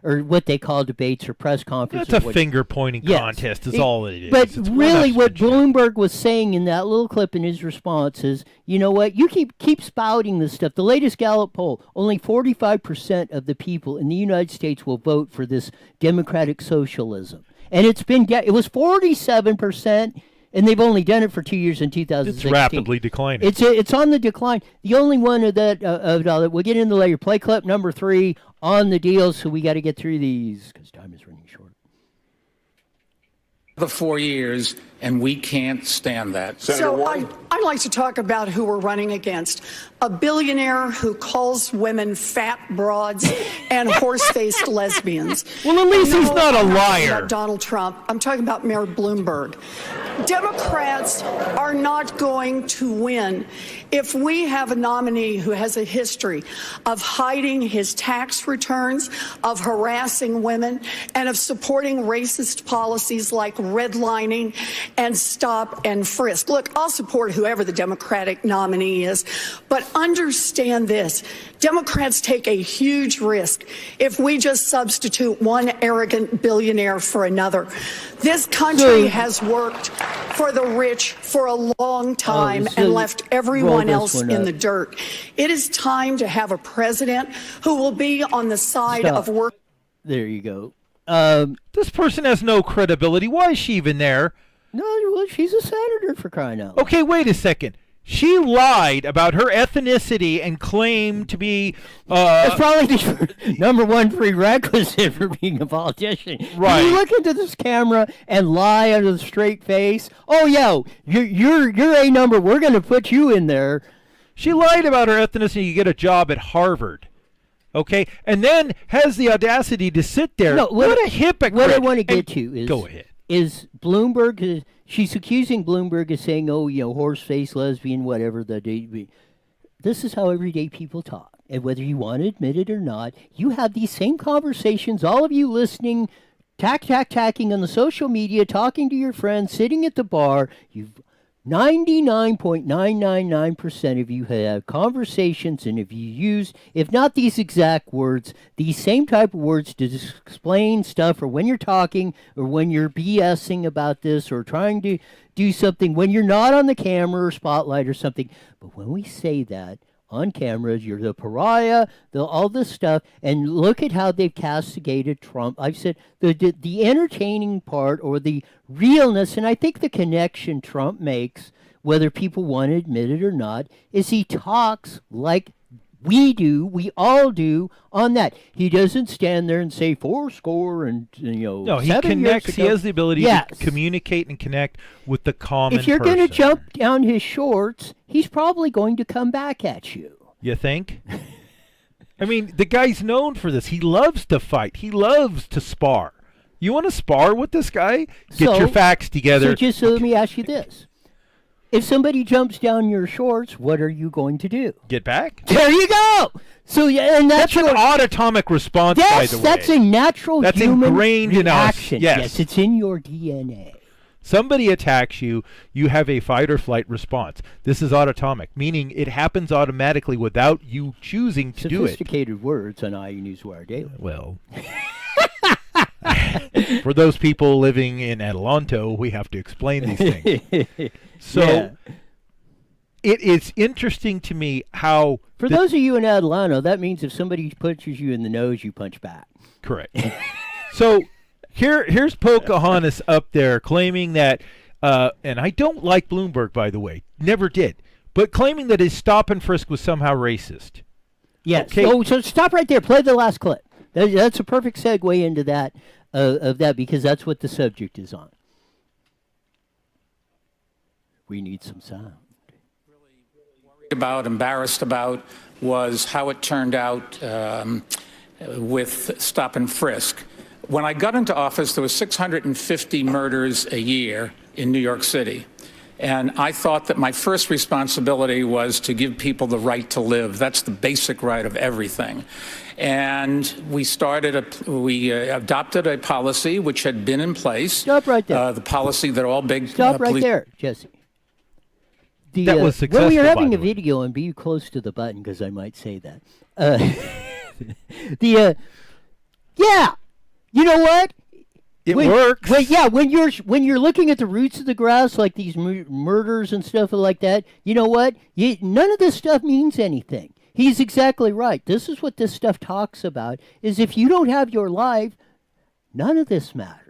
or what they call debates or press conferences. It's a finger-pointing contest is all it is. But really what Bloomberg was saying in that little clip in his response is, you know what, you keep spouting this stuff. The latest Gallup poll, only 45% of the people in the United States will vote for this democratic socialism. And it was 47%. And they've only done it for 2 years in 2016. It's rapidly declining. It's on the decline. The only one of that we'll get into later. Play clip number 3 on the deal. So we got to get through these because time is running short. The 4 years, and we can't stand that. So I'd like to talk about who we're running against. A billionaire who calls women fat broads and horse-faced lesbians. Well, at least he's not a liar. About Donald Trump. I'm talking about Mayor Bloomberg. Democrats are not going to win if we have a nominee who has a history of hiding his tax returns, of harassing women, and of supporting racist policies like redlining and stop and frisk. Look, I'll support whoever the Democratic nominee is, but understand this. Democrats take a huge risk if we just substitute one arrogant billionaire for another. This country has worked for the rich for a long time and left everyone else in the dirt. It is time to have a president who will be on the side of work. There you go. This person has no credibility. Why is she even there? No, well, she's a senator, for crying out loud. Okay, wait a second. She lied about her ethnicity and claimed to be... That's probably the number one prerequisite for being a politician. Right. You look into this camera and lie under the straight face. Oh, you're A number. We're going to put you in there. She lied about her ethnicity. You get a job at Harvard. Okay? And then has the audacity to sit there. No, what a hypocrite. What I want to get to is... Go ahead. Is Bloomberg... She's accusing Bloomberg of saying, horse-faced, lesbian, whatever. This is how everyday people talk. And whether you want to admit it or not, you have these same conversations, all of you listening, tacking on the social media, talking to your friends, sitting at the bar. 99.999% of you have conversations, and if you use, if not these exact words, these same type of words to explain stuff, or when you're talking, or when you're BSing about this, or trying to do something, when you're not on the camera or spotlight or something. But when we say that on cameras, you're the pariah, all this stuff, and look at how they've castigated Trump. I've said the entertaining part, or the realness, and I think the connection Trump makes, whether people want to admit it or not, is he talks like we all do on that. He doesn't stand there and say 4 and, No, he connects. He has the ability to communicate and connect with the common person. If you're going to jump down his shorts, he's probably going to come back at you. You think? I mean, the guy's known for this. He loves to fight. He loves to spar. You want to spar with this guy? Get your facts together. So let me ask you this. If somebody jumps down your shorts, what are you going to do? Get back? There you go. So and that's an autonomic response, by the way. That's a natural human ingrained reaction. in us. Yes, it's in your DNA. Somebody attacks you, you have a fight or flight response. This is autonomic, meaning it happens automatically without you choosing to do it. Sophisticated words on IE Newswire Daily. Well, for those people living in Adelanto, we have to explain these things. So it is interesting to me how... For those of you in Adelanto, that means if somebody punches you in the nose, you punch back. Correct. So here's Pocahontas up there claiming that, and I don't like Bloomberg, by the way, never did, but claiming that his stop and frisk was somehow racist. Yes. Okay. So stop right there. Play the last clip. That's a perfect segue into that, of that, because that's what the subject is on. We need some sound. embarrassed about, was how it turned out with stop and frisk. When I got into office, there were 650 murders a year in New York City. And I thought that my first responsibility was to give people the right to live. That's the basic right of everything. And we adopted a policy which had been in place. Stop right there. The policy that all big Stop right there, Jesse. That was successful, when we were having by a the way. video, and be close to the button because I might say that. Yeah, you know what? It works. When you're looking at the roots of the grass, like these murders and stuff like that, you know what? None of this stuff means anything. He's exactly right. This is what this stuff talks about, is if you don't have your life, none of this matters.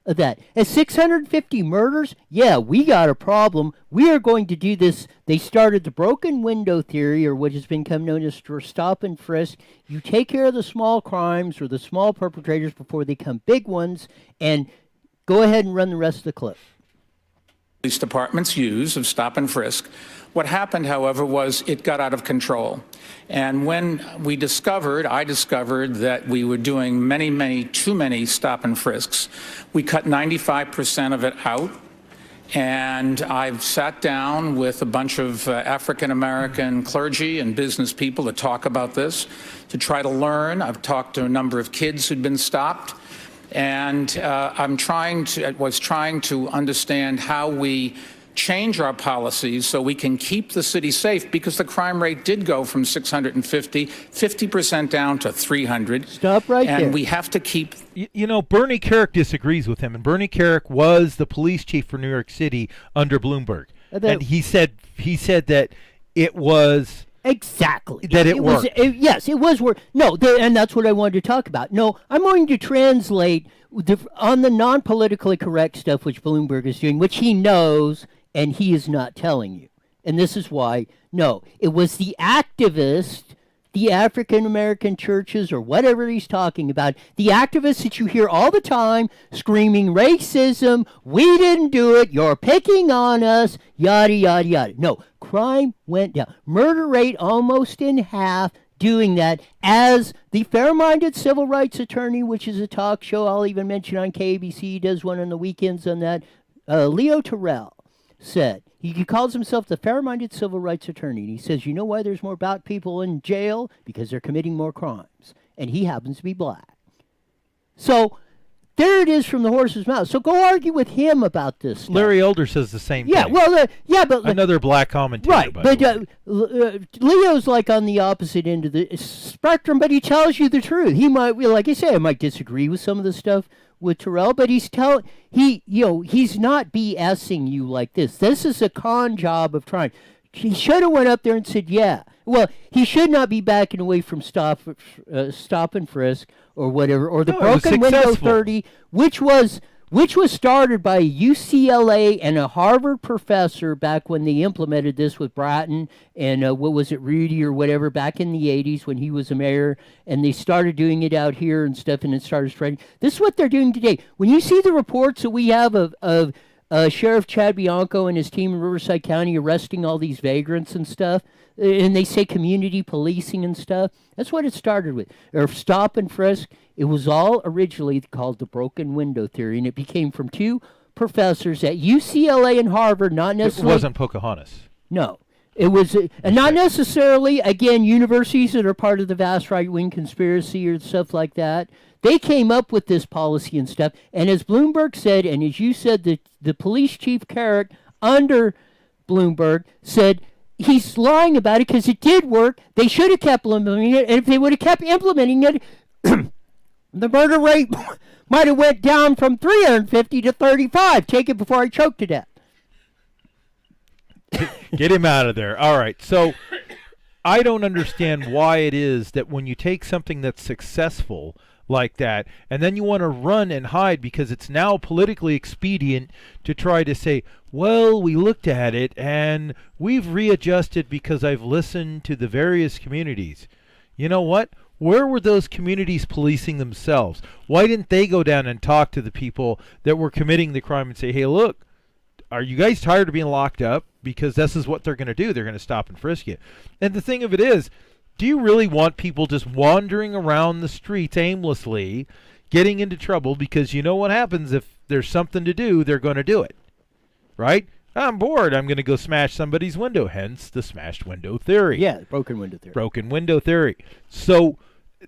At 650 murders, yeah, we got a problem. We are going to do this. They started the broken window theory, or what has become known as stop and frisk. You take care of the small crimes or the small perpetrators before they become big ones, and go ahead and run the rest of the clip. Police departments use of stop and frisk. What happened, however, was it got out of control. And when I discovered that we were doing too many stop and frisks, we cut 95% of it out. And I've sat down with a bunch of African-American clergy and business people to talk about this, to try to learn. I've talked to a number of kids who'd been stopped. And I was trying to understand how we change our policies so we can keep the city safe, because the crime rate did go from 650, 50% down to 300. Stop right there. And we have to keep... You know, Bernie Kerik disagrees with him, and Bernie Kerik was the police chief for New York City under Bloomberg. And he said that it was... Exactly. That it worked. Yes, it was work. No, and that's what I wanted to talk about. No, I'm going to translate on the non-politically correct stuff which Bloomberg is doing, which he knows and he is not telling you. And this is why, no, it was the activists, the African-American churches or whatever he's talking about, the activists that you hear all the time screaming racism, we didn't do it, you're picking on us, yada, yada, yada. No, crime went down. Murder rate almost in half, doing that, as the fair-minded civil rights attorney, which is a talk show I'll even mention on KABC, does one on the weekends on that, Leo Terrell said. He calls himself the fair-minded civil rights attorney, and he says, you know why there's more black people in jail? Because they're committing more crimes, and he happens to be black. So there it is from the horse's mouth. So go argue with him about this stuff. Larry Elder says the same thing. But another black commentator. Right, but Leo's like on the opposite end of the spectrum, but he tells you the truth. He might, like I say, I might disagree with some of the stuff with Terrell, but he's not BSing you like this. This is a con job of trying. He should have went up there and said, yeah. Well, he should not be backing away from stop and frisk or whatever, or the broken window 30, which was started by UCLA and a Harvard professor back when they implemented this with Bratton and Rudy or whatever, back in the 80s when he was a mayor, and they started doing it out here and stuff, and it started spreading. This is what they're doing today. When you see the reports that we have of Sheriff Chad Bianco and his team in Riverside County arresting all these vagrants and stuff, and they say community policing and stuff, that's what it started with. Or stop and frisk. It was all originally called the broken window theory, and it became from two professors at UCLA and Harvard, not necessarily... It wasn't Pocahontas. No. It was, and not necessarily, again, universities that are part of the vast right-wing conspiracy or stuff like that. They came up with this policy and stuff, and as Bloomberg said, and as you said, the police chief Kerik under Bloomberg said he's lying about it because it did work. They should have kept implementing it, and if they would have kept implementing it, the murder rate might have went down from 350 to 35. Take it before I choke to death. Get him out of there. All right. So I don't understand why it is that when you take something that's successful like that, and then you want to run and hide because it's now politically expedient to try to say, well, we looked at it and we've readjusted because I've listened to the various communities. You know what? Where were those communities policing themselves? Why didn't they go down and talk to the people that were committing the crime and say, hey, look, are you guys tired of being locked up? Because this is what they're going to do. They're going to stop and frisk you. And the thing of it is, do you really want people just wandering around the streets aimlessly, getting into trouble? Because you know what happens if there's something to do, they're going to do it, right? I'm bored. I'm going to go smash somebody's window, hence the smashed window theory. Yeah, broken window theory. Broken window theory. So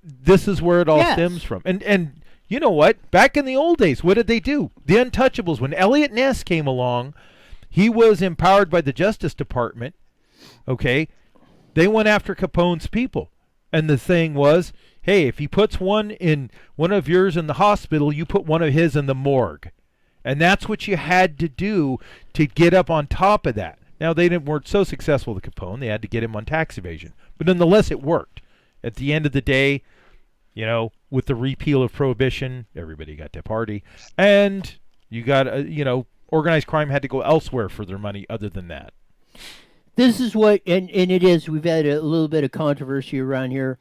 this is where it all stems from. And you know what? Back in the old days, what did they do? The Untouchables. When Elliot Ness came along, he was empowered by the Justice Department, okay? They went after Capone's people. And the thing was, hey, if he puts one of yours in the hospital, you put one of his in the morgue. And that's what you had to do to get up on top of that. Now, they weren't so successful with Capone. They had to get him on tax evasion. But nonetheless, it worked. At the end of the day, you know, with the repeal of Prohibition, everybody got to party. And you got, organized crime had to go elsewhere for their money other than that. This is what, and it is, we've had a little bit of controversy around here.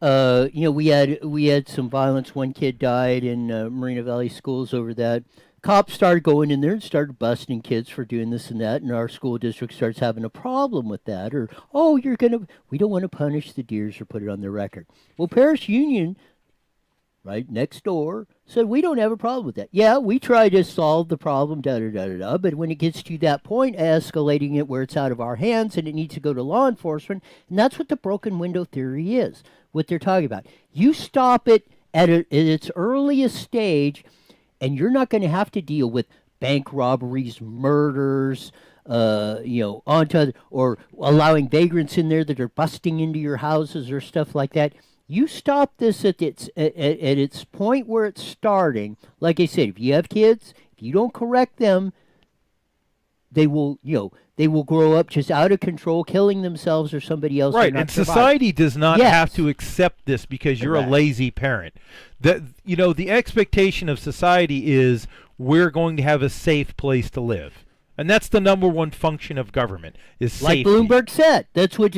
We had some violence. One kid died in Marina Valley schools over that. Cops started going in there and started busting kids for doing this and that, and our school district starts having a problem with that. Or, we don't want to punish the deers or put it on the record. Well, Paris Union, right next door, said we don't have a problem with that. Yeah, we try to solve the problem, but when it gets to that point, escalating it where it's out of our hands and it needs to go to law enforcement, and that's what the broken window theory is, what they're talking about. You stop it at its earliest stage, and you're not going to have to deal with bank robberies, murders, or allowing vagrants in there that are busting into your houses or stuff like that. You stop this at its point where it's starting. Like I said, if you have kids, if you don't correct them, they will grow up just out of control, killing themselves or somebody else. Right, and society does not have to accept this because you're a lazy parent. The expectation of society is we're going to have a safe place to live. And that's the number one function of government, is safety. Like Bloomberg said, that's what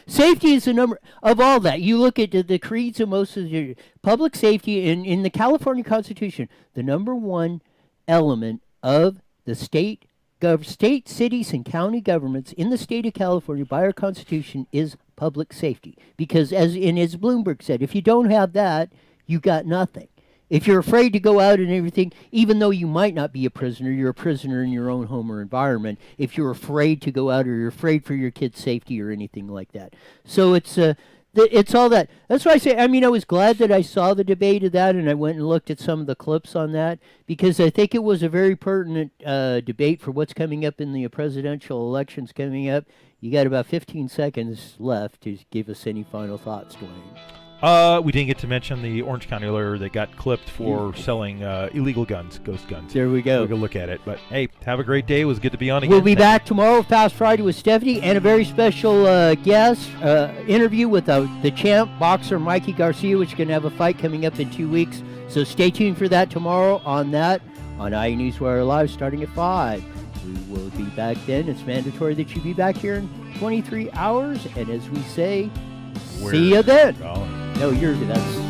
safety is the number of all that. You look at the creeds of most of the public safety in the California Constitution, the number one element of the state, cities, and county governments in the state of California by our Constitution is public safety. Because as Bloomberg said, if you don't have that, you got nothing. If you're afraid to go out and everything, even though you might not be a prisoner, you're a prisoner in your own home or environment. If you're afraid to go out or you're afraid for your kid's safety or anything like that. So it's all that. That's why I say, I was glad that I saw the debate of that and I went and looked at some of the clips on that because I think it was a very pertinent debate for what's coming up in the presidential elections coming up. You got about 15 seconds left to give us any final thoughts, Dwayne. We didn't get to mention the Orange County lawyer that got clipped for selling illegal guns, ghost guns. There we go. We're going to look at it. But, hey, have a great day. It was good to be on again. We'll be back tomorrow, Fast Friday with Stephanie, and a very special guest interview with the champ boxer, Mikey Garcia, which is going to have a fight coming up in 2 weeks. So stay tuned for that tomorrow on IE Newswire Live starting at 5. We will be back then. It's mandatory that you be back here in 23 hours. And as we say, see you then. No, that's